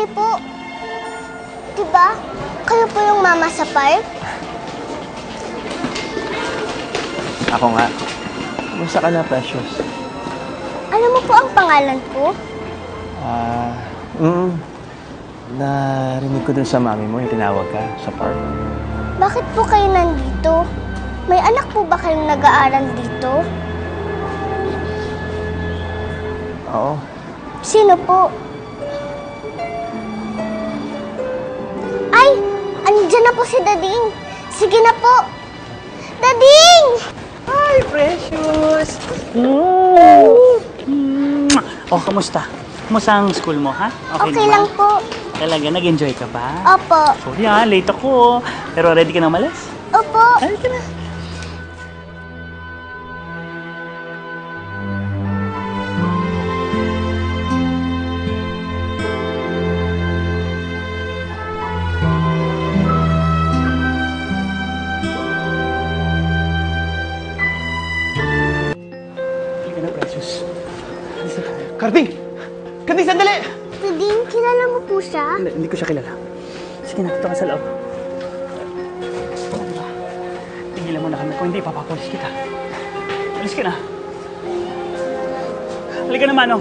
Hindi po. Diba? Kayo po yung mama sa park? Ako nga. Kumusta ka na, Precious? Alam mo po ang pangalan ko? Narinig ko dun sa mami mo yung tinawag ka sa park. Bakit po kayo nandito? May anak po ba kayong nag-aaral dito? Oo. Sino po? Ay! Andiyan na po si Dading. Sige na po. Dading! Hi, Precious! Oh, kamusta? Kamusta ang school mo, ha? Okay lang po. Talaga, nag-enjoy ka ba? Opo. Sorry ha, late ako. Pero ready ka na umalis? Opo. Halika na. Halika na, Precious. Halika na. Karding! Karding, sandali! Dading, kilala mo po siya? Hindi ko siya kilala. Sige na, dito ka sa loob. Tigilan mo na kami kung hindi, papapolis kita. Alis ka na. Halika na, Mano.